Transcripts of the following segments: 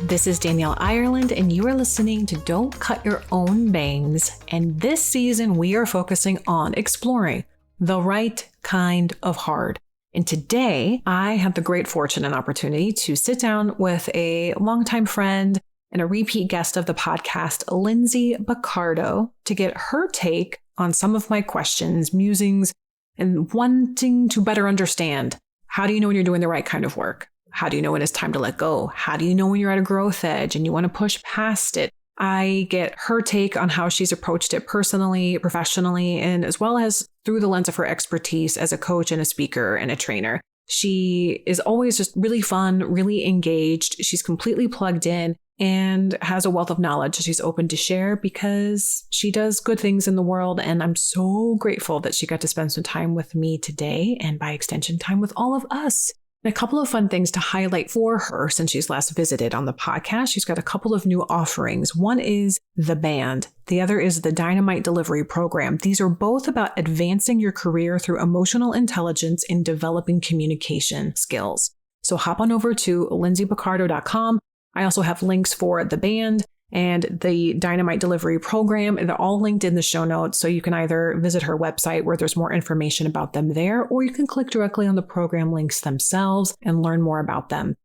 This is Danielle Ireland, and you are listening to Don't Cut Your Own Bangs. And this season, we are focusing on exploring the right kind of hard. And today, I have the great fortune and opportunity to sit down with a longtime friend and a repeat guest of the podcast, Lindsay Boccardo, to get her take on some of my questions, musings, and wanting to better understand. How do you know when you're doing the right kind of work? How do you know when it's time to let go? How do you know when you're at a growth edge and you want to push past it? I get her take on how she's approached it personally, professionally, and as well as through the lens of her expertise as a coach and a speaker and a trainer. She is always just really fun, really engaged. She's completely plugged in and has a wealth of knowledge she's open to share because she does good things in the world. And I'm so grateful that she got to spend some time with me today and by extension, time with all of us. And a couple of fun things to highlight for her since she's last visited on the podcast. She's got a couple of new offerings. One is the band. The other is the Dynamite Delivery Program. These are both about advancing your career through emotional intelligence and developing communication skills. So hop on over to lindsayboccardo.com. I also have links for the band and the Dynamite Delivery Program. They're all linked in the show notes. So you can either visit her website where there's more information about them there, or you can click directly on the program links themselves and learn more about them.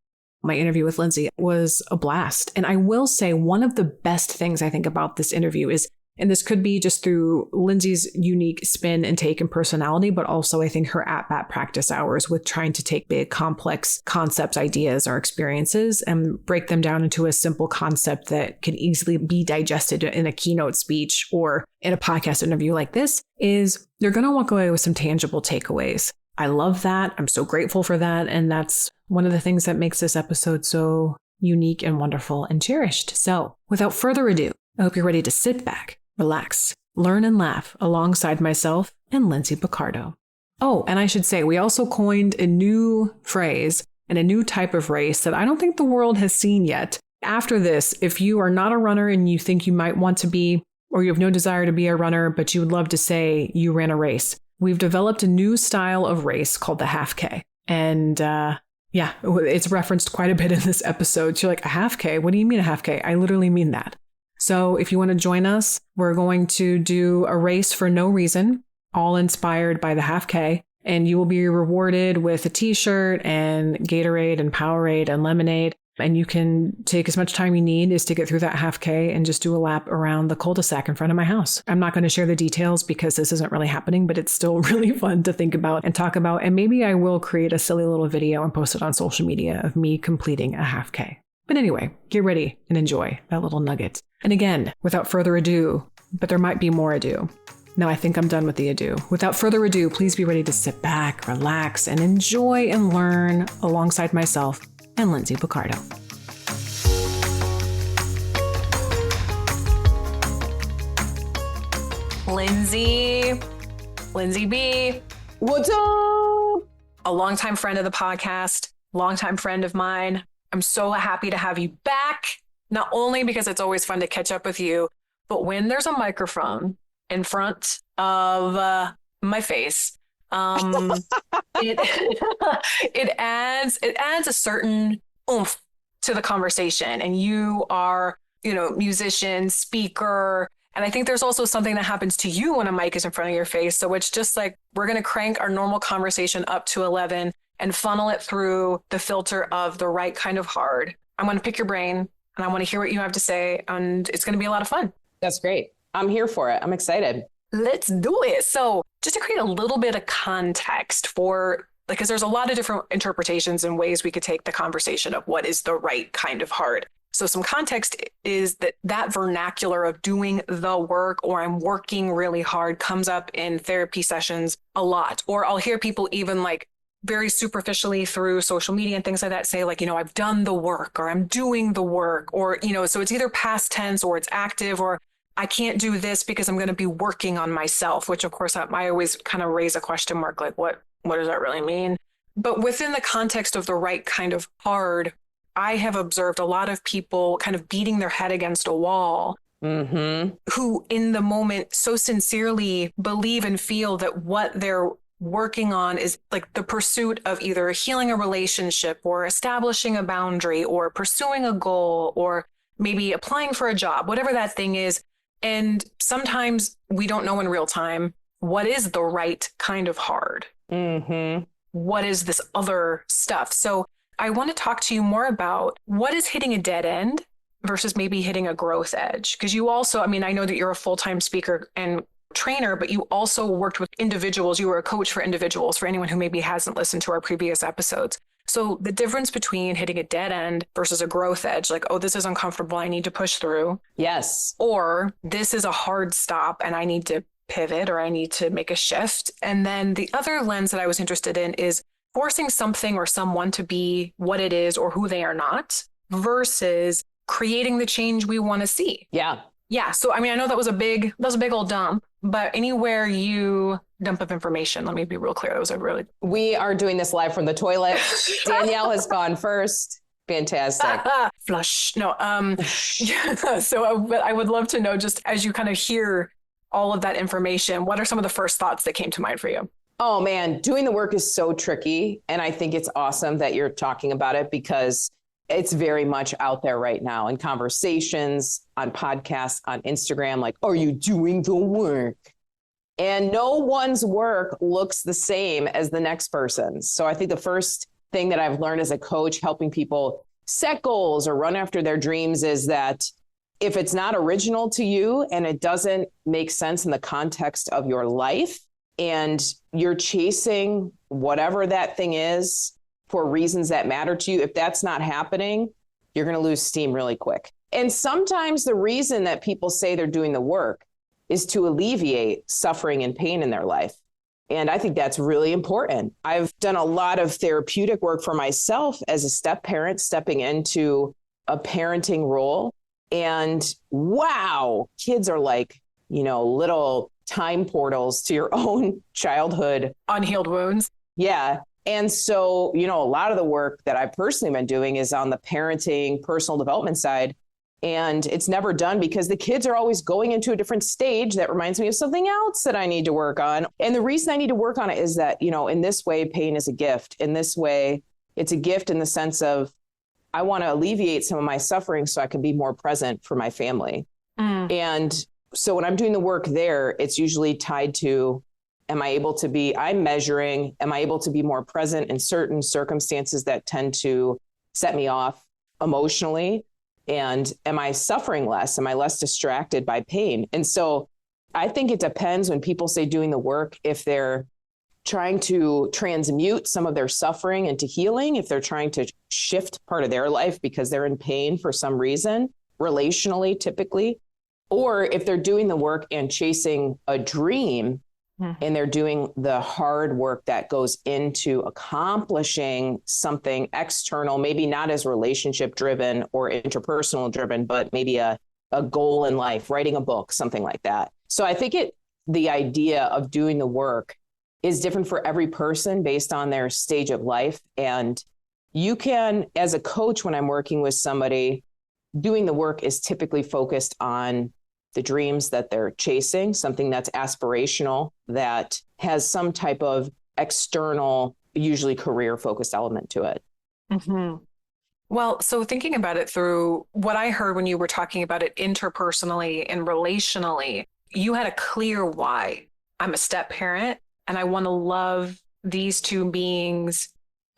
My interview with Lindsay was a blast. And I will say one of the best things I think about this interview is, and this could be just through Lindsay's unique spin and take and personality, but also I think her at-bat practice hours with trying to take big, complex concepts, ideas, or experiences and break them down into a simple concept that can easily be digested in a keynote speech or in a podcast interview like this, is you're going to walk away with some tangible takeaways. I love that. I'm so grateful for that. And that's one of the things that makes this episode so unique and wonderful and cherished. So without further ado, I hope you're ready to sit back, relax, learn and laugh alongside myself and Lindsay Boccardo. Oh, and I should say, we also coined a new phrase and a new type of race that I don't think the world has seen yet. After this, if you are not a runner and you think you might want to be, or you have no desire to be a runner, but you would love to say you ran a race, we've developed a new style of race called the half K. And yeah, it's referenced quite a bit in this episode. So you're like, a half K? What do you mean a half K? I literally mean that. So if you want to join us, we're going to do a race for no reason, all inspired by the half K. And you will be rewarded with a t-shirt and Gatorade and Powerade and lemonade. And you can take as much time you need is to get through that half K and just do a lap around the cul-de-sac in front of my house. I'm not going to share the details because this isn't really happening, but it's still really fun to think about and talk about. And maybe I will create a silly little video and post it on social media of me completing a half K. But anyway, get ready and enjoy that little nugget. And again, without further ado, but there might be more ado. No, I think I'm done with the ado. Without further ado, please be ready to sit back, relax, and enjoy and learn alongside myself and Lindsay Boccardo. Lindsay B. What's up? A longtime friend of the podcast, longtime friend of mine. I'm so happy to have you back. Not only because it's always fun to catch up with you, but when there's a microphone in front of my face, it adds a certain oomph to the conversation. And you are, musician, speaker. And I think there's also something that happens to you when a mic is in front of your face. So it's just like, we're going to crank our normal conversation up to 11 and funnel it through the filter of the right kind of hard. I'm going to pick your brain and I want to hear what you have to say. And it's going to be a lot of fun. That's great. I'm here for it. I'm excited. Let's do it. So just to create a little bit of context for, because there's a lot of different interpretations and ways we could take the conversation of what is the right kind of hard. So some context is that vernacular of doing the work or I'm working really hard comes up in therapy sessions a lot. Or I'll hear people even like very superficially through social media and things like that say like, I've done the work or I'm doing the work or, so it's either past tense or it's active or I can't do this because I'm going to be working on myself, which of course I always kind of raise a question mark, like what does that really mean? But within the context of the right kind of hard, I have observed a lot of people kind of beating their head against a wall who in the moment so sincerely believe and feel that what they're working on is like the pursuit of either healing a relationship or establishing a boundary or pursuing a goal or maybe applying for a job, whatever that thing is. And sometimes we don't know in real time what is the right kind of hard. Mm-hmm. What is this other stuff? So I want to talk to you more about what is hitting a dead end versus maybe hitting a growth edge. Because you also, I mean, I know that you're a full-time speaker and trainer, but you also worked with individuals. You were a coach for individuals, for anyone who maybe hasn't listened to our previous episodes. So the difference between hitting a dead end versus a growth edge, like, oh, this is uncomfortable, I need to push through. Yes. Or this is a hard stop and I need to pivot or I need to make a shift. And then the other lens that I was interested in is forcing something or someone to be what it is or who they are not versus creating the change we want to see. Yeah. Yeah. So, I mean, I know that was a big old dump, but anywhere you dump of information, let me be real clear. That was a really... We are doing this live from the toilet. Danielle has gone first. Fantastic. Flush. No. Yeah. So but I would love to know, just as you kind of hear all of that information, what are some of the first thoughts that came to mind for you? Oh man, doing the work is so tricky. And I think it's awesome that you're talking about it because it's very much out there right now in conversations, on podcasts, on Instagram, like, are you doing the work? And no one's work looks the same as the next person's. So I think the first thing that I've learned as a coach, helping people set goals or run after their dreams, is that if it's not original to you and it doesn't make sense in the context of your life, and you're chasing whatever that thing is for reasons that matter to you, if that's not happening, you're going to lose steam really quick. And sometimes the reason that people say they're doing the work is to alleviate suffering and pain in their life. And I think that's really important. I've done a lot of therapeutic work for myself as a step parent, stepping into a parenting role. And wow, kids are like, little time portals to your own childhood. Unhealed wounds. Yeah. And so, a lot of the work that I've personally been doing is on the parenting, personal development side. And it's never done because the kids are always going into a different stage that reminds me of something else that I need to work on. And the reason I need to work on it is that, in this way, pain is a gift. In this way, it's a gift in the sense of I want to alleviate some of my suffering so I can be more present for my family. And so when I'm doing the work there, it's usually tied to, am I able to be more present in certain circumstances that tend to set me off emotionally? And am I suffering less? Am I less distracted by pain? And so I think it depends when people say doing the work, if they're trying to transmute some of their suffering into healing, if they're trying to shift part of their life because they're in pain for some reason, relationally, typically, or if they're doing the work and chasing a dream and they're doing the hard work that goes into accomplishing something external, maybe not as relationship driven or interpersonal driven, but maybe a goal in life, writing a book, something like that. So I think the idea of doing the work is different for every person based on their stage of life. And you can, as a coach, when I'm working with somebody, doing the work is typically focused on the dreams that they're chasing, something that's aspirational, that has some type of external, usually career-focused element to it. Mm-hmm. Well, so thinking about it through what I heard when you were talking about it interpersonally and relationally, you had a clear why. I'm a step parent and I want to love these two beings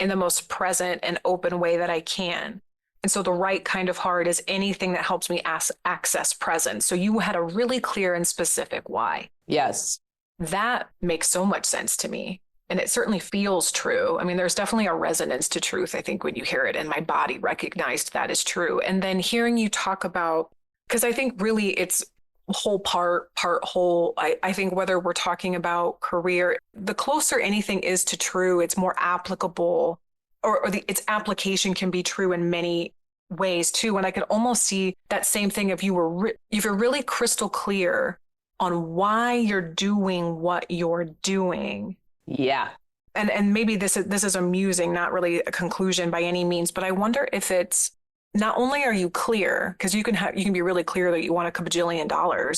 in the most present and open way that I can. And so the right kind of hard is anything that helps me access presence. So you had a really clear and specific why. Yes. That makes so much sense to me. And it certainly feels true. I mean, there's definitely a resonance to truth, I think, when you hear it. And my body recognized that as true. And then hearing you talk about, because I think really it's whole part whole. I think whether we're talking about career, the closer anything is to true, it's more applicable. Or its application can be true in many ways too. And I could almost see that same thing if you're really crystal clear on why you're doing what you're doing. Yeah. And maybe this is amusing, not really a conclusion by any means, but I wonder if it's not only are you clear, because you can be really clear that you want $1 bajillion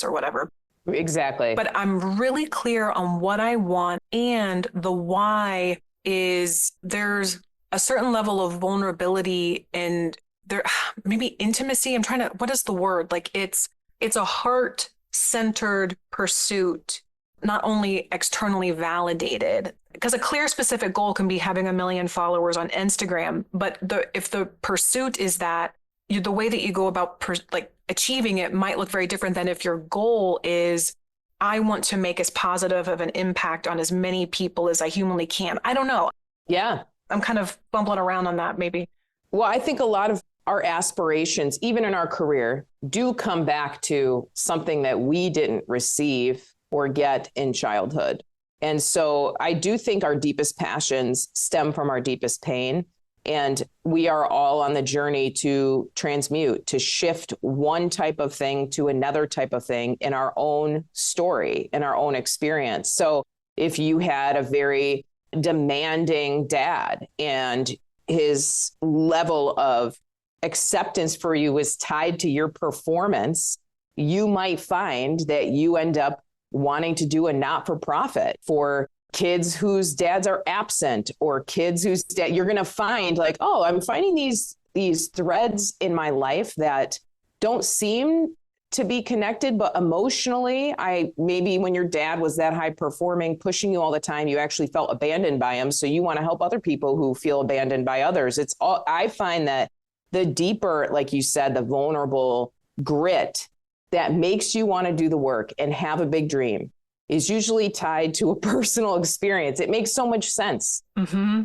or whatever, Exactly. But I'm really clear on what I want, and the why is there's a certain level of vulnerability and there maybe intimacy. I'm trying to, what is the word? Like it's a heart-centered pursuit, not only externally validated. Because a clear specific goal can be having 1 million followers on Instagram, but if the pursuit is that, the way that you go about like achieving it might look very different than if your goal is, I want to make as positive of an impact on as many people as I humanly can. I don't know. Yeah. I'm kind of bumbling around on that maybe. Well, I think a lot of our aspirations, even in our career, do come back to something that we didn't receive or get in childhood. And so I do think our deepest passions stem from our deepest pain. And we are all on the journey to transmute, to shift one type of thing to another type of thing in our own story, in our own experience. So if you had a very demanding dad and his level of acceptance for you was tied to your performance, you might find that you end up wanting to do a not-for-profit for kids whose dads are absent, or kids whose dad, you're going to find like, oh, I'm finding these threads in my life that don't seem to be connected, but emotionally, maybe when your dad was that high performing, pushing you all the time, you actually felt abandoned by him. So you want to help other people who feel abandoned by others. It's all, I find that the deeper, like you said, the vulnerable grit that makes you want to do the work and have a big dream is usually tied to a personal experience. It makes so much sense. Mm-hmm.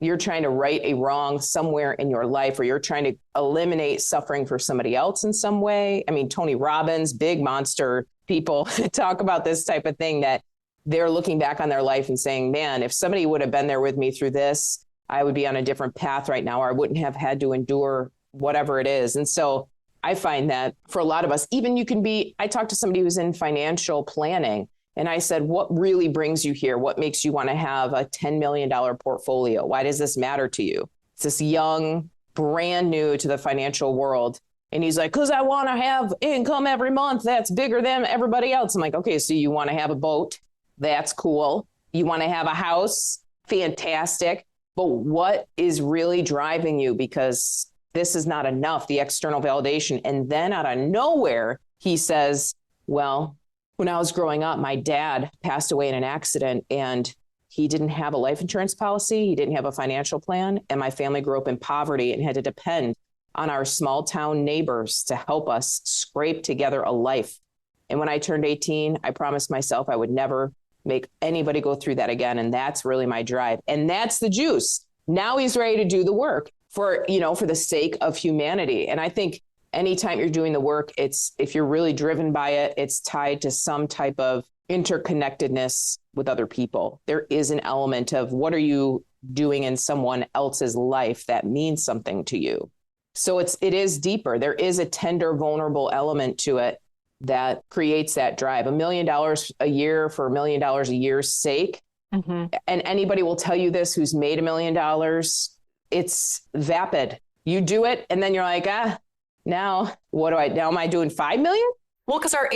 You're trying to right a wrong somewhere in your life, or you're trying to eliminate suffering for somebody else in some way. I mean, Tony Robbins, big monster people talk about this type of thing, that they're looking back on their life and saying, man, if somebody would have been there with me through this, I would be on a different path right now, or I wouldn't have had to endure whatever it is. And so I find that for a lot of us, even I talked to somebody who's in financial planning, and I said, what really brings you here? What makes you want to have a $10 million portfolio? Why does this matter to you? It's this young, brand new to the financial world. And he's like, because I want to have income every month that's bigger than everybody else. I'm like, okay, so you want to have a boat? That's cool. You want to have a house? Fantastic. But what is really driving you? Because this is not enough, the external validation. And then out of nowhere, he says, well, when I was growing up, my dad passed away in an accident, and he didn't have a life insurance policy. He didn't have a financial plan. And my family grew up in poverty and had to depend on our small town neighbors to help us scrape together a life. And when I turned 18, I promised myself I would never make anybody go through that again. And that's really my drive. And that's the juice. Now he's ready to do the work for the sake of humanity. And I think anytime you're doing the work, if you're really driven by it, it's tied to some type of interconnectedness with other people. There is an element of what are you doing in someone else's life that means something to you. So it is deeper. There is a tender, vulnerable element to it that creates that drive. $1 million a year for $1 million a year's sake. Mm-hmm. And anybody will tell you this who's made $1 million. It's vapid. You do it, and then you're like, now am I doing 5 million? Well, because our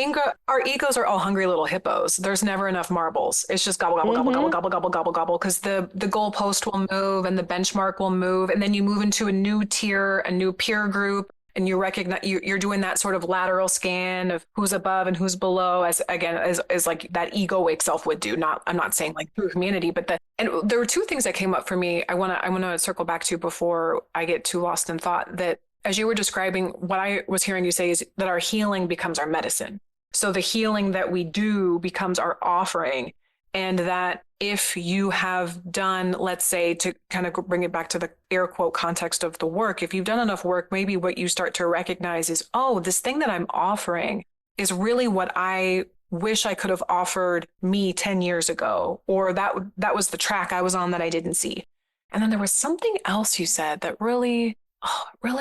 egos are all hungry little hippos. There's never enough marbles. It's just gobble, gobble, mm-hmm. gobble, gobble, gobble, gobble, gobble, because the goalpost will move and the benchmark will move. And then you move into a new tier, a new peer group, and you recognize you're doing that sort of lateral scan of who's above and who's below, as like that egoic self would do. I'm not saying like through humanity, but and there were two things that came up for me. I want to circle back to before I get too lost in thought, that as you were describing, what I was hearing you say is that our healing becomes our medicine. So the healing that we do becomes our offering. And that if you have done, let's say, to kind of bring it back to the air quote context of the work, if you've done enough work, maybe what you start to recognize is, oh, this thing that I'm offering is really what I wish I could have offered me 10 years ago, or that was the track I was on that I didn't see. And then there was something else you said that really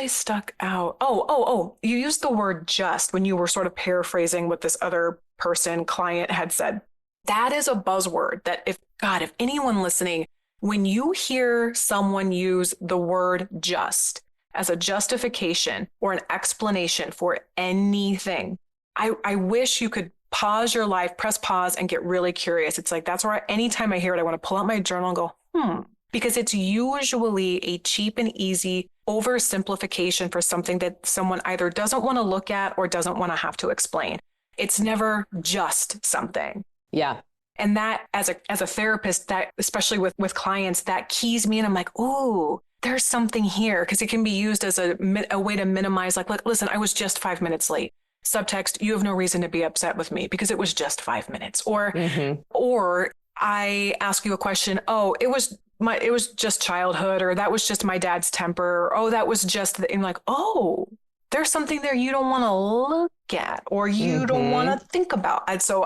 stuck out. Oh, you used the word just when you were sort of paraphrasing what this other client had said. That is a buzzword that if anyone listening, when you hear someone use the word just as a justification or an explanation for anything, I wish you could pause your life, press pause and get really curious. It's like, that's where anytime I hear it, I want to pull out my journal and go, because it's usually a cheap and easy oversimplification for something that someone either doesn't want to look at or doesn't want to have to explain. It's never just something. Yeah. And that as a therapist, that especially with clients, that keys me and I'm like, ooh, there's something here, because it can be used as a way to minimize, like, listen, I was just 5 minutes late. Subtext, you have no reason to be upset with me because it was just 5 minutes. Or I ask you a question. Oh, it was just childhood, or that was just my dad's temper. Or, oh, that was just and like, oh, there's something there you don't want to look at or you don't want to think about. And so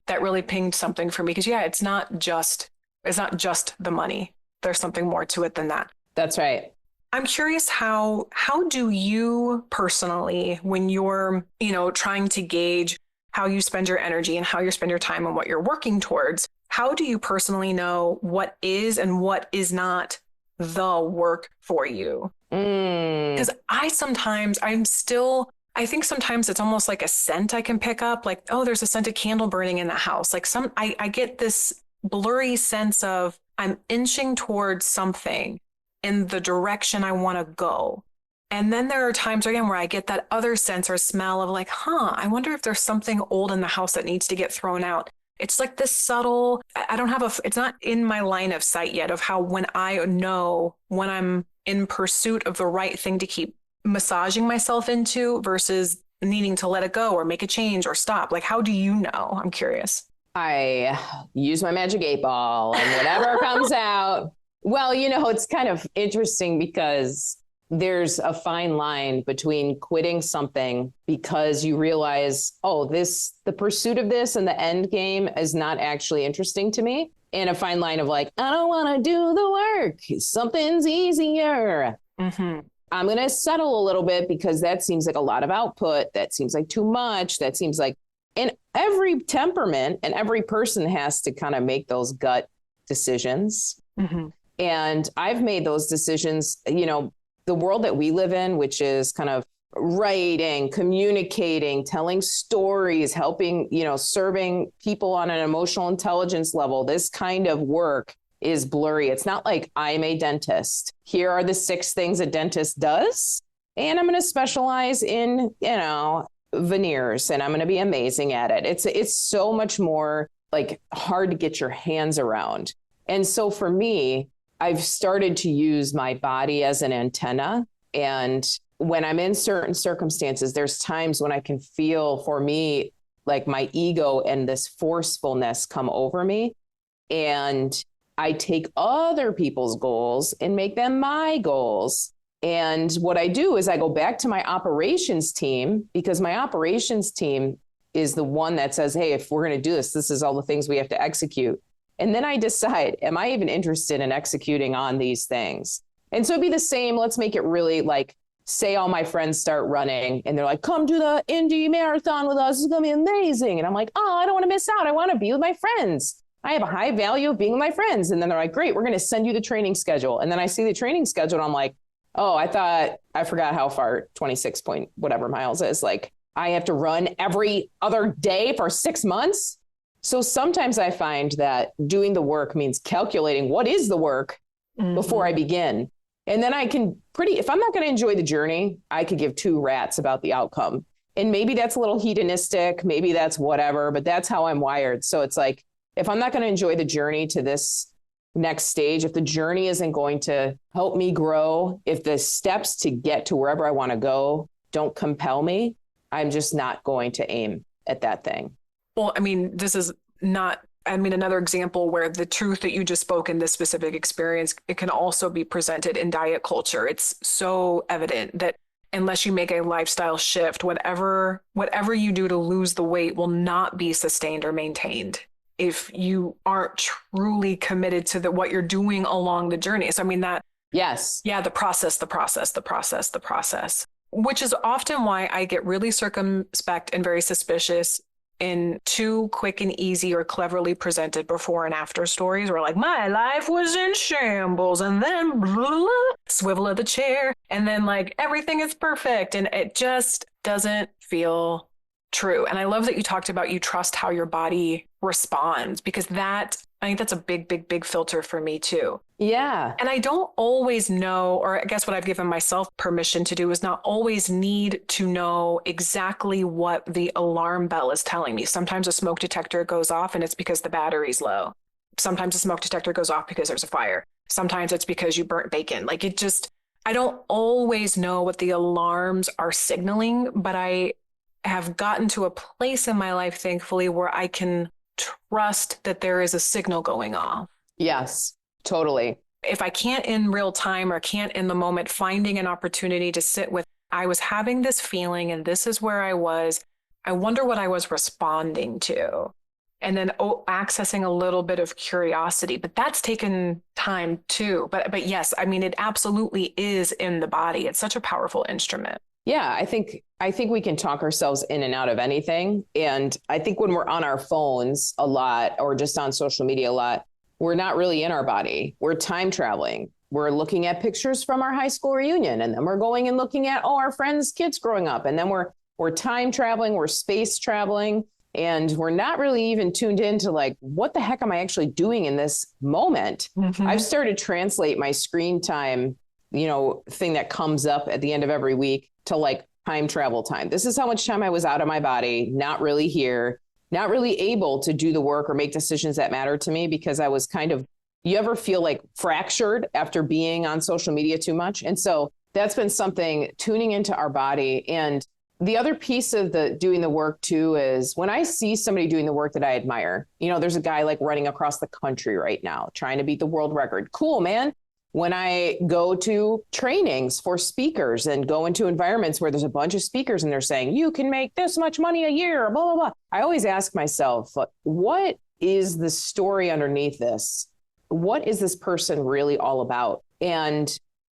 that really pinged something for me, because it's not just the money. There's something more to it than that. That's right. I'm curious, how do you personally, when you're, trying to gauge how you spend your energy and how you spend your time and what you're working towards, how do you personally know what is and what is not the work for you? Because I think sometimes it's almost like a scent I can pick up, like, oh, there's a scented candle burning in the house. Like I get this blurry sense of I'm inching towards something in the direction I want to go. And then there are times again where I get that other sense or smell of like, I wonder if there's something old in the house that needs to get thrown out. It's like this subtle, it's not in my line of sight yet of how when I know when I'm in pursuit of the right thing to keep massaging myself into versus needing to let it go or make a change or stop. Like, how do you know? I'm curious. I use my magic 8-ball and whatever comes out. Well, it's kind of interesting because there's a fine line between quitting something because you realize, the pursuit of this and the end game is not actually interesting to me. And a fine line of like, I don't want to do the work. Something's easier. I'm going to settle a little bit because that seems like a lot of output. That seems like too much. That seems like, and every temperament and every person has to kind of make those gut decisions. And I've made those decisions, the world that we live in, which is kind of writing, communicating, telling stories, helping, serving people on an emotional intelligence level. This kind of work is blurry. It's not like I'm a dentist. Here are the 6 things a dentist does. And I'm going to specialize in, veneers, and I'm going to be amazing at it. It's so much more like hard to get your hands around. And so for me, I've started to use my body as an antenna. And when I'm in certain circumstances, there's times when I can feel, for me, like my ego and this forcefulness come over me. And I take other people's goals and make them my goals. And what I do is I go back to my operations team, because my operations team is the one that says, hey, if we're going to do this, this is all the things we have to execute. And then I decide, am I even interested in executing on these things? And so it'd be the same. Let's make it really like, say all my friends start running and they're like, come do the Indy Marathon with us. It's going to be amazing. And I'm like, I don't want to miss out. I want to be with my friends. I have a high value of being with my friends. And then they're like, great, we're going to send you the training schedule. And then I see the training schedule and I'm like, I forgot how far 26 point whatever miles is. Like, I have to run every other day for 6 months. So sometimes I find that doing the work means calculating what is the work before I begin. And then I can if I'm not going to enjoy the journey, I could give 2 rats about the outcome. And maybe that's a little hedonistic, maybe that's whatever, but that's how I'm wired. So it's like, if I'm not going to enjoy the journey to this next stage, if the journey isn't going to help me grow, if the steps to get to wherever I want to go don't compel me, I'm just not going to aim at that thing. Well, I mean, this is not, another example where the truth that you just spoke in this specific experience, it can also be presented in diet culture. It's so evident that unless you make a lifestyle shift, whatever you do to lose the weight will not be sustained or maintained if you aren't truly committed to what you're doing along the journey. So yes. Yeah, the process, which is often why I get really circumspect and very suspicious in too quick and easy or cleverly presented before and after stories where like, my life was in shambles and then blah, blah, blah, swivel of the chair and then like everything is perfect. And it just doesn't feel true. And I love that you talked about you trust how your body responds, because I think that's a big, big, big filter for me too. Yeah. And I don't always know, or I guess what I've given myself permission to do is not always need to know exactly what the alarm bell is telling me. Sometimes a smoke detector goes off and it's because the battery's low. Sometimes a smoke detector goes off because there's a fire. Sometimes it's because you burnt bacon. Like I don't always know what the alarms are signaling, but I have gotten to a place in my life, thankfully, where I can trust that there is a signal going off. Yes, totally. If I can't in real time or can't in the moment, finding an opportunity to sit with, I was having this feeling and this is where I was. I wonder what I was responding to. And then accessing a little bit of curiosity, but that's taken time too. But yes, I mean, it absolutely is in the body. It's such a powerful instrument. Yeah, I think we can talk ourselves in and out of anything. And I think when we're on our phones a lot or just on social media a lot, we're not really in our body. We're time traveling. We're looking at pictures from our high school reunion, and then we're going and looking at our friends' kids growing up. And then we're time traveling, we're space traveling. And we're not really even tuned into like, what the heck am I actually doing in this moment? Mm-hmm. I've started to translate my screen time, thing that comes up at the end of every week to like time travel time. This is how much time I was out of my body, not really here, not really able to do the work or make decisions that matter to me because I was you ever feel like fractured after being on social media too much? And so that's been something, tuning into our body. And the other piece of doing the work too is when I see somebody doing the work that I admire, there's a guy like running across the country right now, trying to beat the world record. Cool, man. When I go to trainings for speakers and go into environments where there's a bunch of speakers and they're saying, you can make this much money a year, blah, blah, blah. I always ask myself, what is the story underneath this? What is this person really all about? And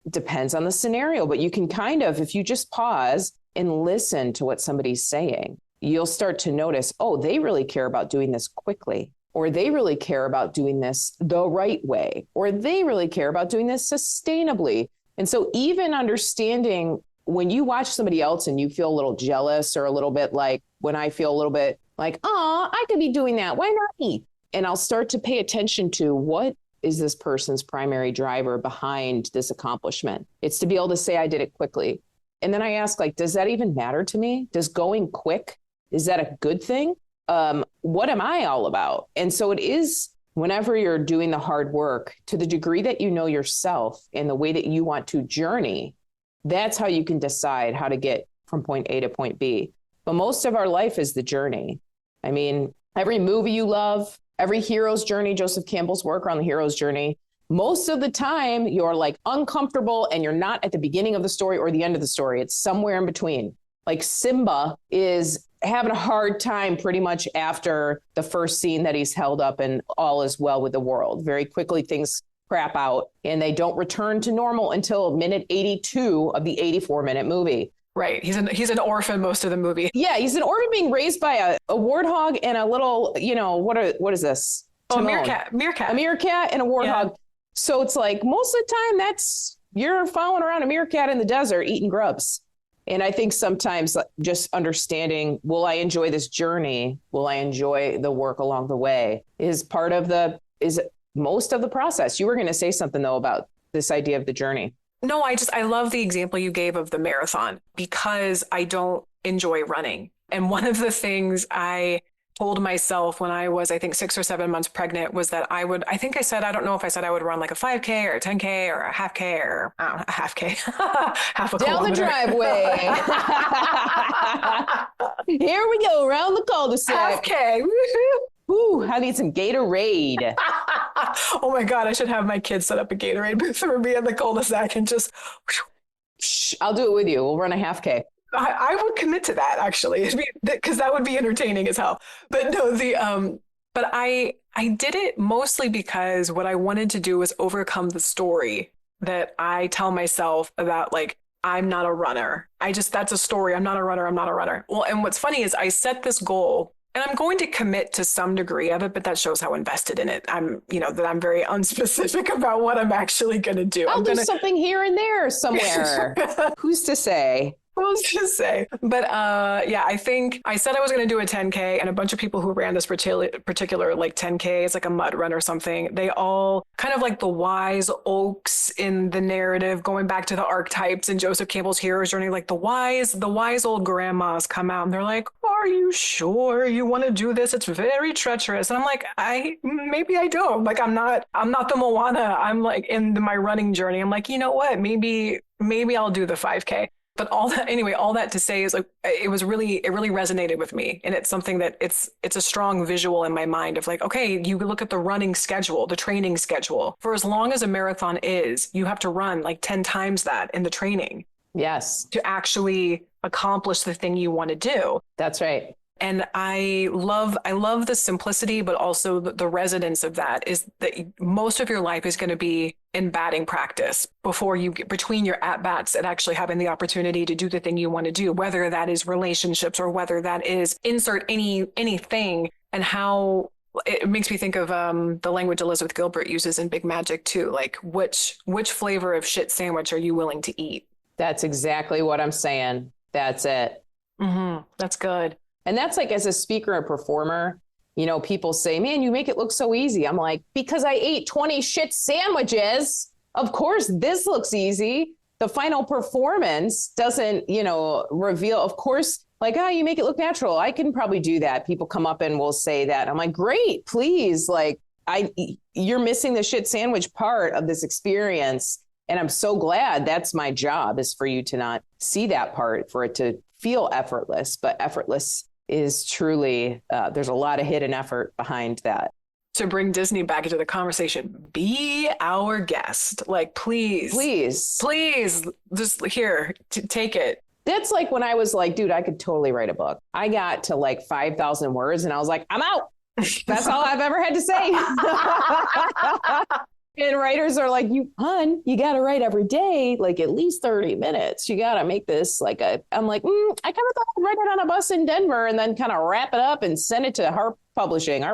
it depends on the scenario, but you can if you just pause and listen to what somebody's saying, you'll start to notice, oh, they really care about doing this quickly, or they really care about doing this the right way, or they really care about doing this sustainably. And so even understanding when you watch somebody else and you feel a little jealous or a little bit like when I feel a little bit like, oh, I could be doing that. Why not me? And I'll start to pay attention to what is this person's primary driver behind this accomplishment. It's to be able to say I did it quickly. And then I ask, does that even matter to me? Does going quick, is that a good thing? What am I all about? And so it is, whenever you're doing the hard work, to the degree that you know yourself and the way that you want to journey, that's how you can decide how to get from point A to point B. But most of our life is the journey. I mean, every movie you love, every hero's journey, Joseph Campbell's work on the hero's journey, most of the time you're like uncomfortable and you're not at the beginning of the story or the end of the story. It's somewhere in between. Like Simba is having a hard time pretty much after the first scene that he's held up and all is well with the world. Very quickly things crap out and they don't return to normal until minute 82 of the 84-minute movie. Right. He's an orphan most of the movie. Yeah, he's an orphan being raised by a warthog and a little, what is this? Oh, meerkat. A meerkat and a warthog. Yeah. So it's like most of the time you're following around a meerkat in the desert eating grubs. And I think sometimes just understanding, will I enjoy this journey? Will I enjoy the work along the way is most of the process. You were going to say something though about this idea of the journey. No, I love the example you gave of the marathon because I don't enjoy running. And one of the things I told myself when I was, I think 6 or 7 months pregnant was that I don't know if I said I would run like a 5K or a 10K or a half K or I don't know, a half K, half a down kilometer. The driveway. Here we go around the cul-de-sac. Half K. Ooh, I need some Gatorade. Oh my God, I should have my kids set up a Gatorade booth for me in the cul-de-sac and just. I'll do it with you. We'll run a half K. I would commit to that actually, because that would be entertaining as hell. But no, but I did it mostly because what I wanted to do was overcome the story that I tell myself about like, I'm not a runner. That's a story. I'm not a runner. Well, and what's funny is I set this goal and I'm going to commit to some degree of it, but that shows how invested in it that I'm very unspecific about what I'm actually going to do. I'll do something here and there somewhere. Who's to say? We'll just say. But yeah, I think I said I was going to do a 10K, and a bunch of people who ran this particular like 10K, it's like a mud run or something. They all kind of like the wise oaks in the narrative, going back to the archetypes in Joseph Campbell's hero's journey, like the wise old grandmas come out and they're like, are you sure you want to do this? It's very treacherous. And I'm like, maybe I don't. Like, I'm not the Moana. I'm like in my running journey. I'm like, you know what? Maybe I'll do the 5K. But all that to say is like, it really resonated with me. And it's something that it's a strong visual in my mind of like, okay, you look at the running schedule, the training schedule. For as long as a marathon is, you have to run like 10 times that in the training. Yes. To actually accomplish the thing you want to do. That's right. And I love the simplicity, but also the resonance of that is that most of your life is going to be in batting practice before you get between your at-bats and actually having the opportunity to do the thing you want to do, whether that is relationships or whether that is insert anything. And how it makes me think of the language Elizabeth Gilbert uses in Big Magic too. Like which flavor of shit sandwich are you willing to eat? That's exactly what I'm saying. That's it. Mm-hmm. That's good. And that's like, as a speaker and performer, you know, people say, man, you make it look so easy. I'm like, because I ate 20 shit sandwiches. Of course, this looks easy. The final performance doesn't, you know, reveal, of course, like, you make it look natural. I can probably do that. People come up and will say that. I'm like, great, please. Like, you're missing the shit sandwich part of this experience. And I'm so glad that's my job, is for you to not see that part, for it to feel effortless. But effortless is truly, there's a lot of hidden effort behind that. To bring Disney back into the conversation, be our guest. Like, please, just here, take it. That's like when I was like, dude, I could totally write a book. I got to like 5,000 words and I was like, I'm out. That's all I've ever had to say. And writers are like, you got to write every day, like at least 30 minutes. You got to make this like I'm like, I kind of thought I'd write it on a bus in Denver and then kind of wrap it up and send it to Harpo Publishing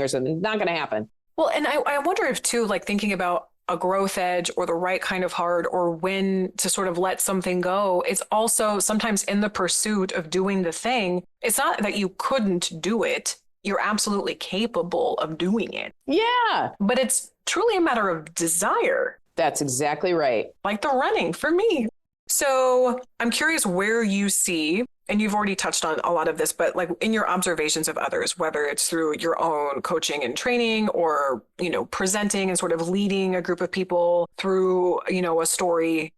or something. Not going to happen. Well, and I wonder if too, like thinking about a growth edge or the right kind of hard, or when to sort of let something go, it's also sometimes in the pursuit of doing the thing. It's not that you couldn't do it. You're absolutely capable of doing it. Yeah. But it's truly a matter of desire. That's exactly right. Like the running for me. So I'm curious where you see, and you've already touched on a lot of this, but like in your observations of others, whether it's through your own coaching and training or, you know, presenting and sort of leading a group of people through, you know, a story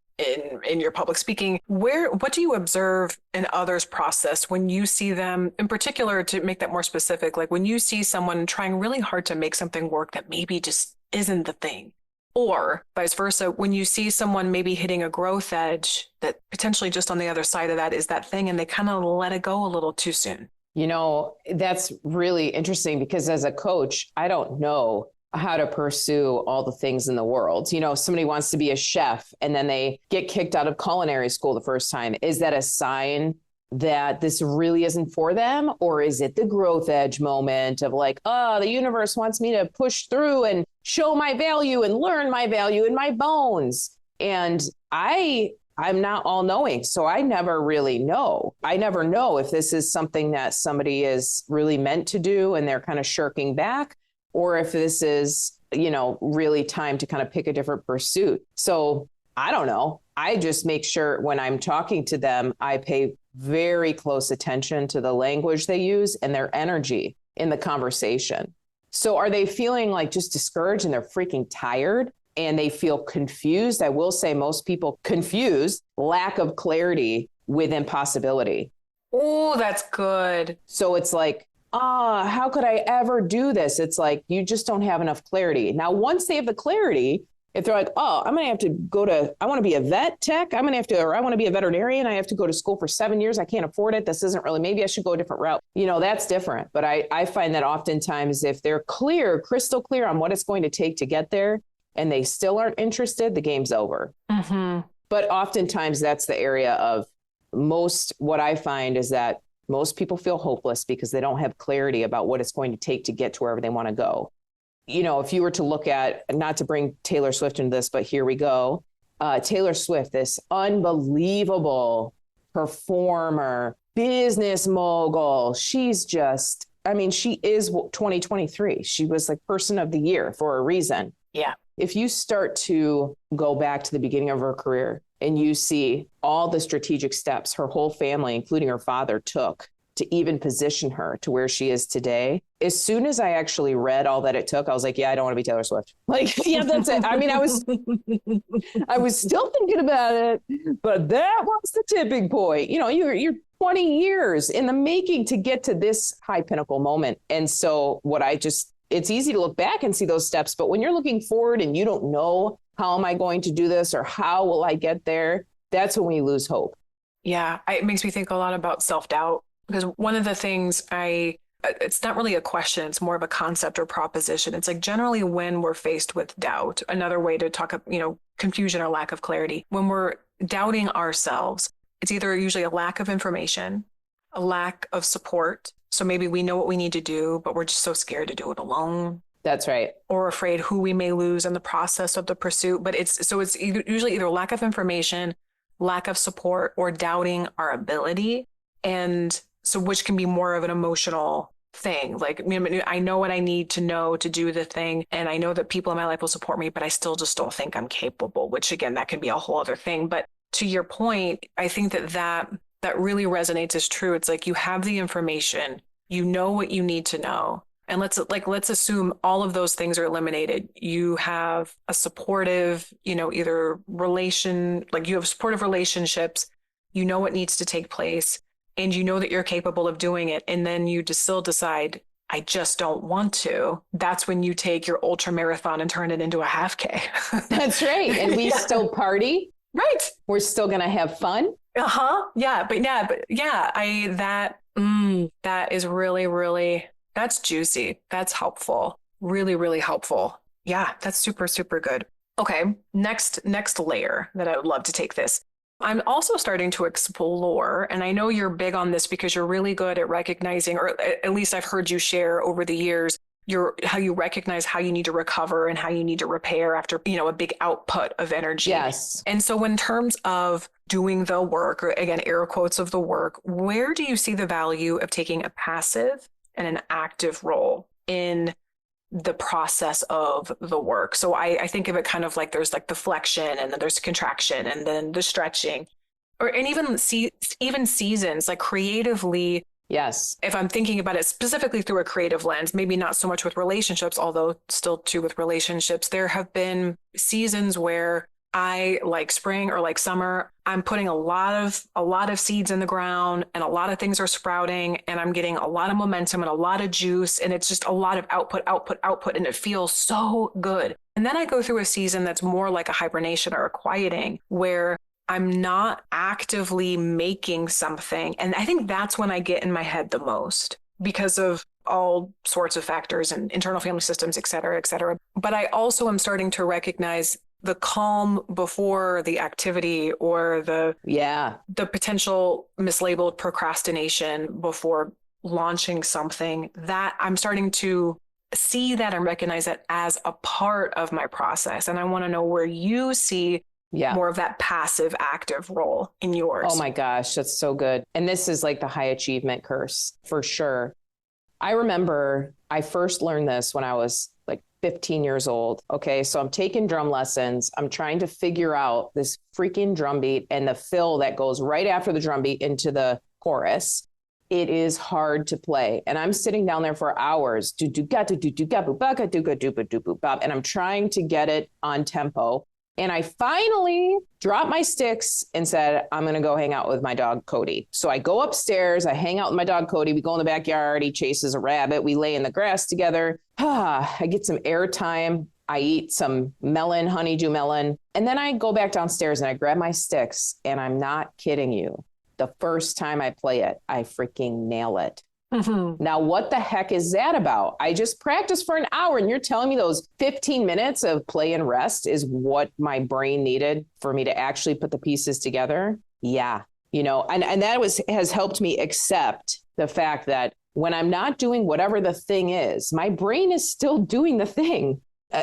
in your public speaking, what do you observe in others' process when you see them, in particular, to make that more specific, like when you see someone trying really hard to make something work that maybe just isn't the thing, or vice versa, when you see someone maybe hitting a growth edge that potentially just on the other side of that is that thing and they kind of let it go a little too soon? You know, that's really interesting because as a coach, I don't know how to pursue all the things in the world. You know, somebody wants to be a chef and then they get kicked out of culinary school the first time. Is that a sign that this really isn't for them? Or is it the growth edge moment of like, the universe wants me to push through and show my value and learn my value in my bones? And I'm not all knowing. So I never really know. I never know if this is something that somebody is really meant to do and they're kind of shirking back, or if this is, you know, really time to kind of pick a different pursuit. So I don't know. I just make sure when I'm talking to them, I pay very close attention to the language they use and their energy in the conversation. So are they feeling like just discouraged and they're freaking tired and they feel confused? I will say most people confuse lack of clarity with impossibility. Oh, that's good. So it's like, how could I ever do this? It's like, you just don't have enough clarity. Now, once they have the clarity, if they're like, I'm going to have to I want to be a vet tech. I want to be a veterinarian. I have to go to school for 7 years. I can't afford it. This isn't really, maybe I should go a different route. You know, that's different. But I find that oftentimes if they're crystal clear on what it's going to take to get there and they still aren't interested, the game's over. Mm-hmm. But oftentimes that's the area of what I find is that most people feel hopeless because they don't have clarity about what it's going to take to get to wherever they want to go. You know, if you were to look at, not to bring Taylor Swift into this, but here we go. Taylor Swift, this unbelievable performer, business mogul. She's just, I mean, she is 2023. She was like person of the year for a reason. Yeah. If you start to go back to the beginning of her career and you see all the strategic steps her whole family, including her father, took to even position her to where she is today. As soon as I actually read all that it took, I was like, yeah, I don't want to be Taylor Swift. Like, yeah, that's it. I mean, I was still thinking about it, but that was the tipping point. You know, you're 20 years in the making to get to this high pinnacle moment. And so it's easy to look back and see those steps, but when you're looking forward and you don't know, how am I going to do this or how will I get there? That's when we lose hope. Yeah. It makes me think a lot about self-doubt. Because one of the things it's not really a question, it's more of a concept or proposition. It's like generally when we're faced with doubt, another way to talk, confusion or lack of clarity, when we're doubting ourselves, it's either usually a lack of information, a lack of support. So maybe we know what we need to do, but we're just so scared to do it alone. That's right. Or afraid who we may lose in the process of the pursuit. But it's usually either lack of information, lack of support, or doubting our ability. And so which can be more of an emotional thing. Like, I know what I need to know to do the thing. And I know that people in my life will support me, but I still just don't think I'm capable, which again, that can be a whole other thing. But to your point, I think that really resonates as true. It's like you have the information, you know what you need to know. And let's assume all of those things are eliminated. You have a supportive, either you have supportive relationships, you know what needs to take place. And you know that you're capable of doing it. And then you just still decide, I just don't want to. That's when you take your ultra marathon and turn it into a half K. That's right. And we still party. Right. We're still going to have fun. Yeah. That is really, really, that's juicy. That's helpful. Really, really helpful. Yeah. That's super, super good. Okay. Next layer that I would love to take this. I'm also starting to explore, and I know you're big on this because you're really good at recognizing, or at least I've heard you share over the years, how you recognize how you need to recover and how you need to repair after, a big output of energy. Yes. And so in terms of doing the work, or again, air quotes of the work, where do you see the value of taking a passive and an active role in the process of the work? So I think of it kind of like there's like the flexion and then there's contraction and then the stretching, and even seasons, like creatively. Yes. If I'm thinking about it specifically through a creative lens, maybe not so much with relationships, although still too with relationships, there have been seasons where I, like spring or like summer, I'm putting a lot of seeds in the ground and a lot of things are sprouting and I'm getting a lot of momentum and a lot of juice. And it's just a lot of output. And it feels so good. And then I go through a season that's more like a hibernation or a quieting where I'm not actively making something. And I think that's when I get in my head the most because of all sorts of factors and internal family systems, et cetera, et cetera. But I also am starting to recognize the calm before the activity or the potential mislabeled procrastination before launching something, that I'm starting to see that and recognize that as a part of my process. And I want to know where you see more of that passive active role in yours. Oh my gosh, that's so good. And this is like the high achievement curse for sure. I remember I first learned this when I was like 15 years old. Okay. So I'm taking drum lessons. I'm trying to figure out this freaking drum beat and the fill that goes right after the drum beat into the chorus. It is hard to play. And I'm sitting down there for hours. And I'm trying to get it on tempo. And I finally dropped my sticks and said, I'm going to go hang out with my dog, Cody. So I go upstairs, I hang out with my dog, Cody. We go in the backyard. He chases a rabbit. We lay in the grass together. I get some air time. I eat some melon, honeydew melon. And then I go back downstairs and I grab my sticks. And I'm not kidding you. The first time I play it, I freaking nail it. Mm-hmm. Now, what the heck is that about? I just practiced for an hour and you're telling me those 15 minutes of play and rest is what my brain needed for me to actually put the pieces together? Yeah. And that has helped me accept the fact that when I'm not doing whatever the thing is, my brain is still doing the thing.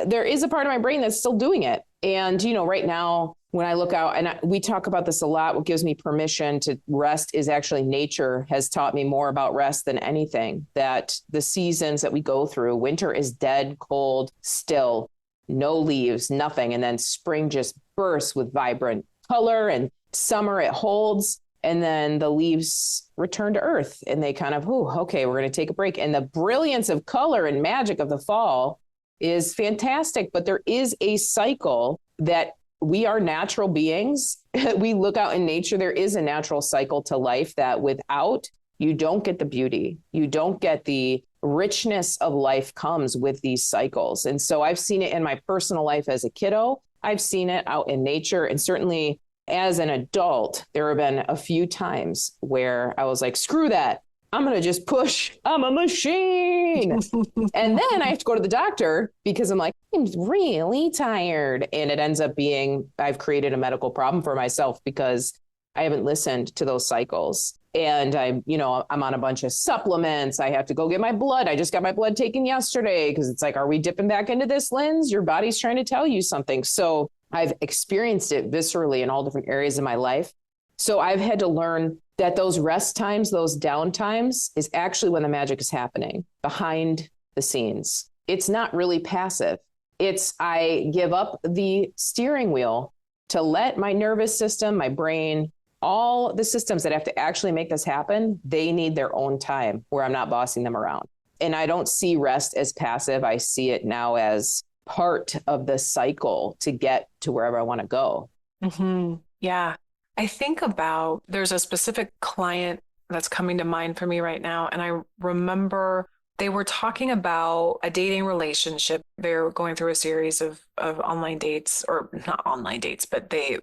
there is a part of my brain that's still doing it. And, right now when I look out, and we talk about this a lot, what gives me permission to rest is actually nature has taught me more about rest than anything, that the seasons that we go through, winter is dead, cold, still, no leaves, nothing. And then spring just bursts with vibrant color, and summer it holds. And then the leaves return to earth and they kind of, okay, we're going to take a break. And the brilliance of color and magic of the fall is fantastic. But there is a cycle that we are natural beings. We look out in nature. There is a natural cycle to life that without, you don't get the beauty. You don't get the richness of life comes with these cycles. And so I've seen it in my personal life as a kiddo. I've seen it out in nature. And certainly as an adult, there have been a few times where I was like, screw that. I'm going to just push. I'm a machine. And then I have to go to the doctor because I'm like, I'm really tired. And it ends up being, I've created a medical problem for myself because I haven't listened to those cycles. And I'm on a bunch of supplements. I have to go get my blood. I just got my blood taken yesterday because it's like, are we dipping back into this, Linz? Your body's trying to tell you something. So I've experienced it viscerally in all different areas of my life. So I've had to learn that those rest times, those down times is actually when the magic is happening behind the scenes. It's not really passive. It's I give up the steering wheel to let my nervous system, my brain, all the systems that have to actually make this happen, they need their own time where I'm not bossing them around. And I don't see rest as passive. I see it now as part of the cycle to get to wherever I want to go. Mm-hmm. Yeah. I think about, there's a specific client that's coming to mind for me right now. And I remember they were talking about a dating relationship. They were going through a series of online dates, or not online dates, but they,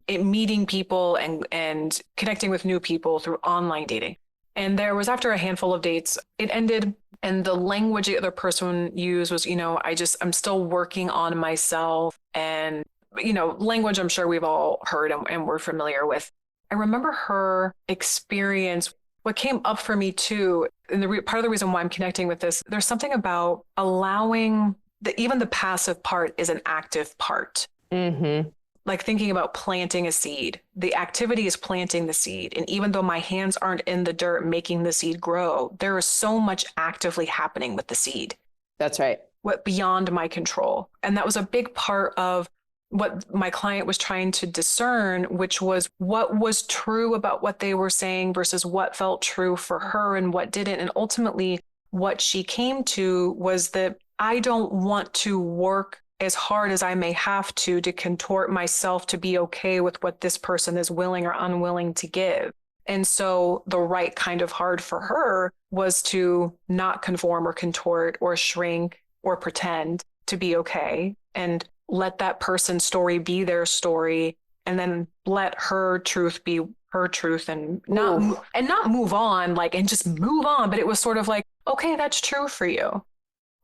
meeting people and connecting with new people through online dating. And there was, after a handful of dates, it ended. And the language the other person used was, I'm still working on myself. And, language I'm sure we've all heard and we're familiar with. I remember her experience. What came up for me too, and part of the reason why I'm connecting with this, there's something about allowing even the passive part is an active part. Mm-hmm. Like thinking about planting a seed. The activity is planting the seed. And even though my hands aren't in the dirt making the seed grow, there is so much actively happening with the seed. That's right. What beyond my control. And that was a big part of what my client was trying to discern, which was what was true about what they were saying versus what felt true for her and what didn't. And ultimately, what she came to was that I don't want to work as hard as I may have to contort myself to be okay with what this person is willing or unwilling to give. And so the right kind of hard for her was to not conform or contort or shrink or pretend to be okay, and let that person's story be their story, and then let her truth be her truth, and not move on, and just move on. But it was sort of like, okay, that's true for you.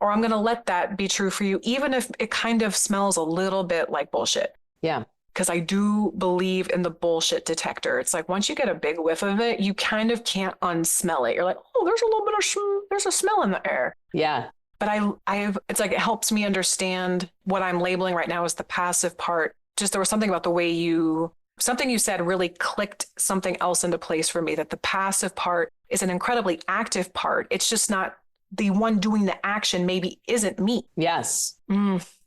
Or I'm going to let that be true for you, even if it kind of smells a little bit like bullshit. Yeah. Because I do believe in the bullshit detector. It's like, once you get a big whiff of it, you kind of can't unsmell it. You're like, oh, there's a little bit of, there's a smell in the air. Yeah. But it's like, it helps me understand what I'm labeling right now as the passive part. Just, there was something about the way something you said really clicked something else into place for me, that the passive part is an incredibly active part. It's just not the one doing the action, maybe isn't me. Yes.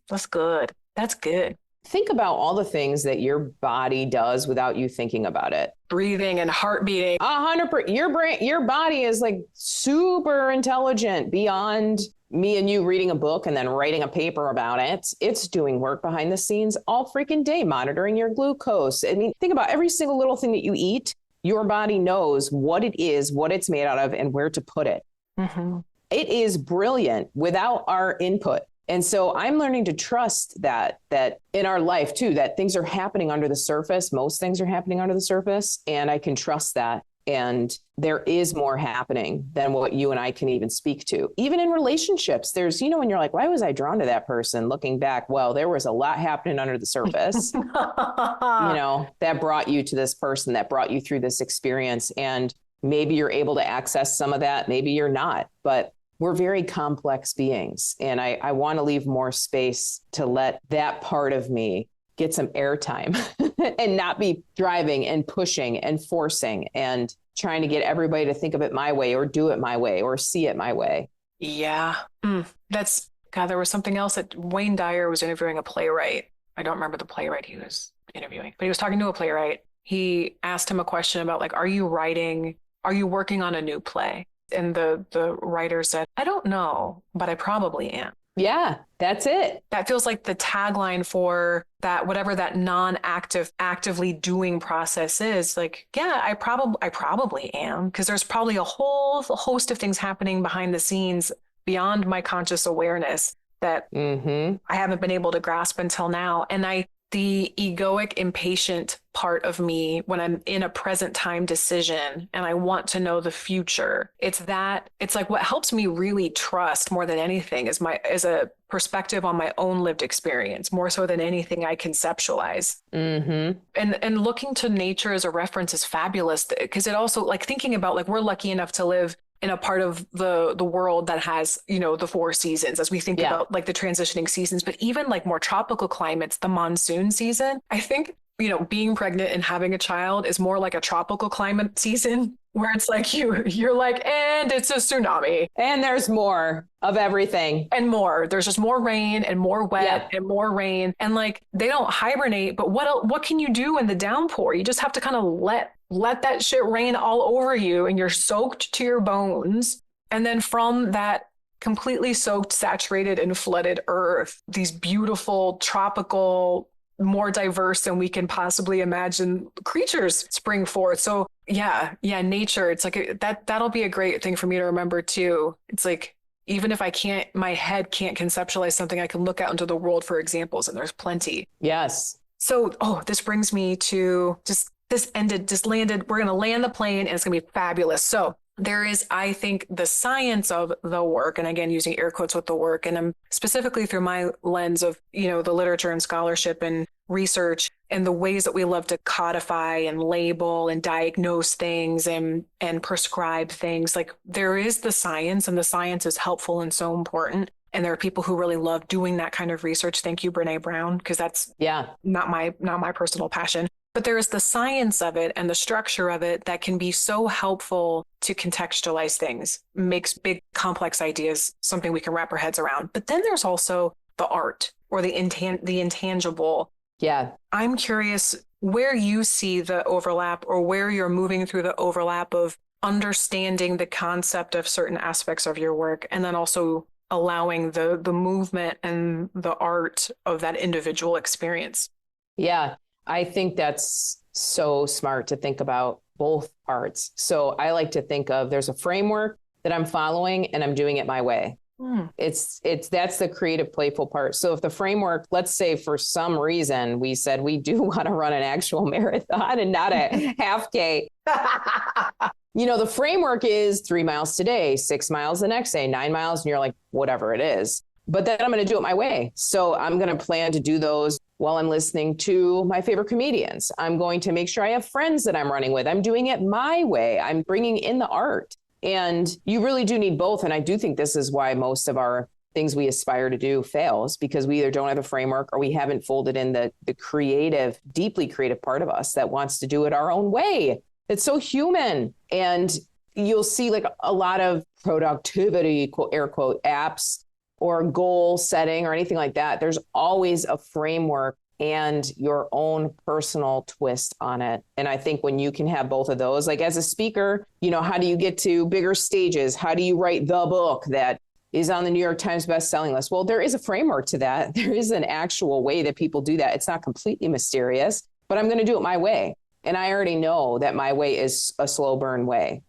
That's good. That's good. Think about all the things that your body does without you thinking about it. Breathing and heart beating. 100%. Your body is like super intelligent beyond me and you reading a book and then writing a paper about it. It's doing work behind the scenes all freaking day, monitoring your glucose. I mean, think about every single little thing that you eat. Your body knows what it is, what it's made out of, and where to put it. Mm-hmm. It is brilliant without our input. And so I'm learning to trust that in our life too, that things are happening under the surface. Most things are happening under the surface, and I can trust that. And there is more happening than what you and I can even speak to. Even in relationships, there's, when you're like, why was I drawn to that person? Looking back, well, there was a lot happening under the surface, that brought you to this person, that brought you through this experience. And maybe you're able to access some of that. Maybe you're not. But we're very complex beings. And I want to leave more space to let that part of me get some airtime and not be driving and pushing and forcing and trying to get everybody to think of it my way or do it my way or see it my way. Yeah. That's, God, there was something else that Wayne Dyer was interviewing a playwright. I don't remember the playwright he was interviewing, but he was talking to a playwright. He asked him a question about like, are you working on a new play? And the writer said, I don't know, but I probably am. Yeah, that's it. That feels like the tagline for that, whatever that actively doing process is. Like, yeah, I probably am, because there's probably a whole host of things happening behind the scenes beyond my conscious awareness that I haven't been able to grasp until now. And the egoic, impatient part of me, when I'm in a present time decision and I want to know the future, it's like what helps me really trust more than anything is a perspective on my own lived experience, more so than anything I conceptualize. And looking to nature as a reference is fabulous, because it also, like, thinking about, like, we're lucky enough to live in a part of the world that has, the 4 seasons, as we think about like the transitioning seasons, but even like more tropical climates, the monsoon season, I think, being pregnant and having a child is more like a tropical climate season, where it's like you're like, and it's a tsunami. And there's more of everything. And more. There's just more rain and more wet and more rain. And like, they don't hibernate, but what can you do in the downpour? You just have to kind of let that shit rain all over you, and you're soaked to your bones. And then from that completely soaked, saturated, and flooded earth, these beautiful, tropical, more diverse than we can possibly imagine creatures spring forth. So yeah, nature, it's like that'll be a great thing for me to remember too. It's like, even if my head can't conceptualize something, I can look out into the world for examples, and there's plenty. Yes. So, this brings me to landed. We're going to land the plane, and it's going to be fabulous. So there is, I think, the science of the work, and again, using air quotes with the work, and I'm specifically through my lens of, the literature and scholarship and research and the ways that we love to codify and label and diagnose things and prescribe things. Like, there is the science, and the science is helpful and so important. And there are people who really love doing that kind of research. Thank you, Brene Brown, because that's not my personal passion. But there is the science of it and the structure of it that can be so helpful to contextualize things, makes big, complex ideas something we can wrap our heads around. But then there's also the art, or the intangible. Yeah. I'm curious where you see the overlap, or where you're moving through the overlap of understanding the concept of certain aspects of your work, and then also allowing the movement and the art of that individual experience. Yeah. I think that's so smart to think about both parts. So I like to think of, there's a framework that I'm following, and I'm doing it my way. That's the creative, playful part. So if the framework, let's say for some reason we said we do want to run an actual marathon and not a half K, the framework is 3 miles today, 6 miles the next day, 9 miles. And you're like, whatever it is. But then I'm going to do it my way. So I'm going to plan to do those while I'm listening to my favorite comedians. I'm going to make sure I have friends that I'm running with. I'm doing it my way. I'm bringing in the art. And you really do need both. And I do think this is why most of our things we aspire to do fails, because we either don't have a framework, or we haven't folded in the creative, deeply creative part of us that wants to do it our own way. It's so human. And you'll see like a lot of productivity, quote, air quote, apps or goal setting or anything like that. There's always a framework and your own personal twist on it. And I think when you can have both of those, like as a speaker, how do you get to bigger stages? How do you write the book that is on the New York Times bestselling list? Well, there is a framework to that. There is an actual way that people do that. It's not completely mysterious, but I'm going to do it my way. And I already know that my way is a slow burn way.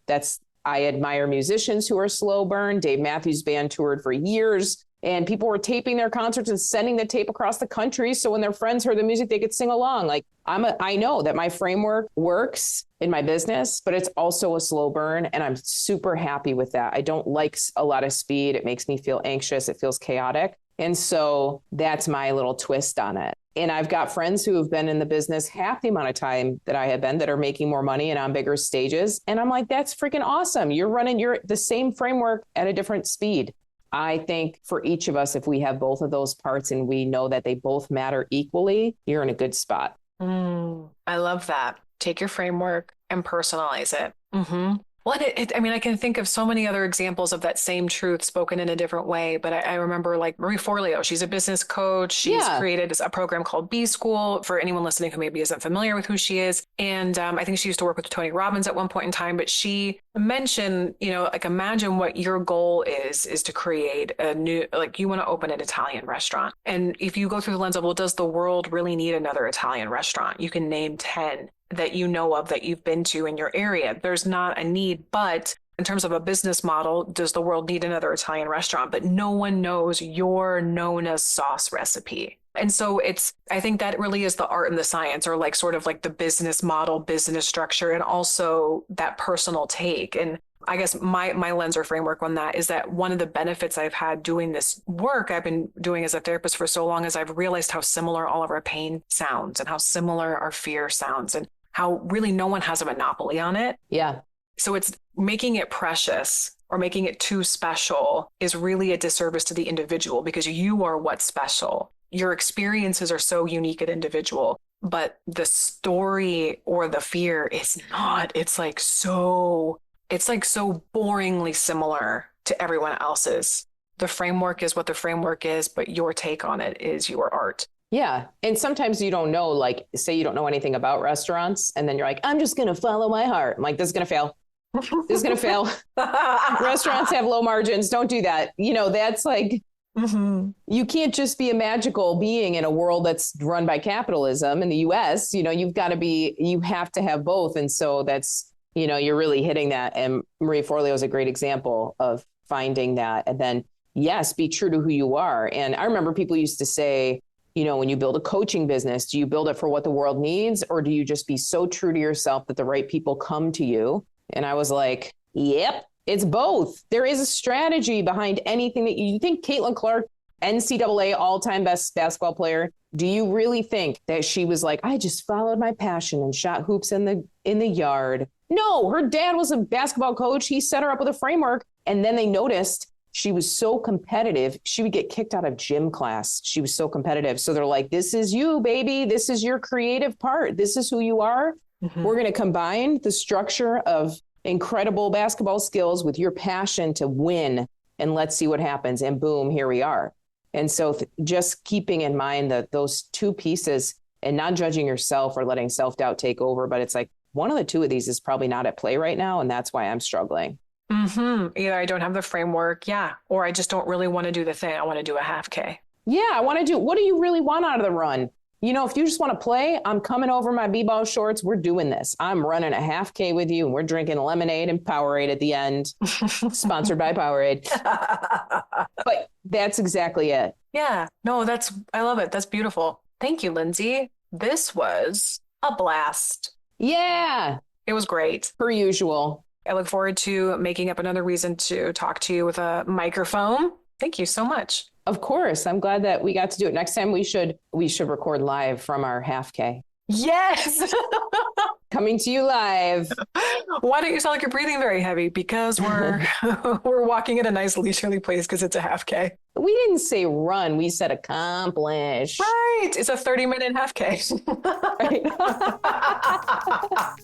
I admire musicians who are slow burn. Dave Matthews Band toured for years, and people were taping their concerts and sending the tape across the country. So when their friends heard the music, they could sing along. Like I know that my framework works in my business, but it's also a slow burn. And I'm super happy with that. I don't like a lot of speed. It makes me feel anxious. It feels chaotic. And so that's my little twist on it. And I've got friends who have been in the business half the amount of time that I have been that are making more money and on bigger stages. And I'm like, that's freaking awesome. You're running the same framework at a different speed. I think for each of us, if we have both of those parts and we know that they both matter equally, you're in a good spot. I love that. Take your framework and personalize it. Mm-hmm. Well, I mean, I can think of so many other examples of that same truth spoken in a different way. But I remember like Marie Forleo, she's a business coach. She's created a program called B School for anyone listening who maybe isn't familiar with who she is. And I think she used to work with Tony Robbins at one point in time. But she mentioned, like imagine what your goal is to create a new, like you want to open an Italian restaurant. And if you go through the lens of, well, does the world really need another Italian restaurant? You can name 10 that you know of that you've been to in your area. There's not a need, but in terms of a business model, does the world need another Italian restaurant? But no one knows your Nona's sauce recipe. And so I think that really is the art and the science, or like sort of like the business model, business structure, and also that personal take. And I guess my lens or framework on that is that one of the benefits I've had doing this work I've been doing as a therapist for so long is I've realized how similar all of our pain sounds and how similar our fear sounds and how really no one has a monopoly on it. Yeah. So it's making it precious or making it too special is really a disservice to the individual because you are what's special. Your experiences are so unique and individual, but the story or the fear is not. It's like so boringly similar to everyone else's. The framework is what the framework is, but your take on it is your art. Yeah. And sometimes you don't know, like, say you don't know anything about restaurants, and then you're like, I'm just going to follow my heart. I'm like, this is going to fail. This is going to fail. Restaurants have low margins. Don't do that. That's like, you can't just be a magical being in a world that's run by capitalism in the US. You have to have both. And so that's, you're really hitting that. And Marie Forleo is a great example of finding that. And then, yes, be true to who you are. And I remember people used to say, when you build a coaching business, do you build it for what the world needs? Or do you just be so true to yourself that the right people come to you? And I was like, yep, it's both. There is a strategy behind anything that you think. Caitlin Clark, NCAA all-time best basketball player. Do you really think that she was like, I just followed my passion and shot hoops in the yard? No, her dad was a basketball coach. He set her up with a framework. And then they noticed she was so competitive. She would get kicked out of gym class. She was so competitive. So they're like, this is you, baby. This is your creative part. This is who you are. Mm-hmm. We're going to combine the structure of incredible basketball skills with your passion to win. And let's see what happens. And boom, here we are. And so just keeping in mind that those two pieces and not judging yourself or letting self-doubt take over. But it's like one of the two of these is probably not at play right now. And that's why I'm struggling. Either I don't have the framework, or I just don't really want to do the thing. I want to do a half K. Yeah, I want to do, what do you really want out of the run? If you just want to play, I'm coming over my b-ball shorts. We're doing this. I'm running a half K with you and we're drinking lemonade and Powerade at the end. Sponsored by Powerade. But that's exactly it. Yeah, no, I love it. That's beautiful. Thank you, Lindsay. This was a blast. Yeah. It was great. Per usual. I look forward to making up another reason to talk to you with a microphone. Thank you so much. Of course. I'm glad that we got to do it. Next time we should record live from our half K. Yes. Coming to you live. Why don't you sound like you're breathing very heavy? Because we're walking at a nice leisurely pace because it's a half K. We didn't say run. We said accomplish. Right. It's a 30-minute half K. Right.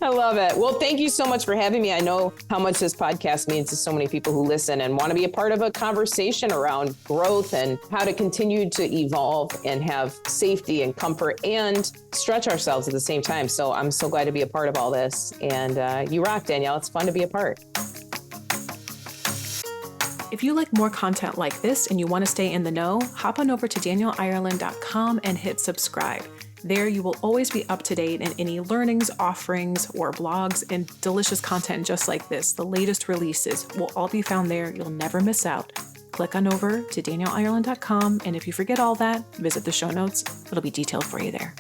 I love it. Well, thank you so much for having me. I know how much this podcast means to so many people who listen and want to be a part of a conversation around growth and how to continue to evolve and have safety and comfort and stretch ourselves at the same time. So I'm so glad to be a part of all this. And you rock, Danielle. It's fun to be a part. If you like more content like this and you want to stay in the know, hop on over to danielleireland.com and hit subscribe. There you will always be up to date in any learnings, offerings, or blogs and delicious content just like this. The latest releases will all be found there. You'll never miss out. Click on over to danielleireland.com, and if you forget all that, visit the show notes. It'll be detailed for you there.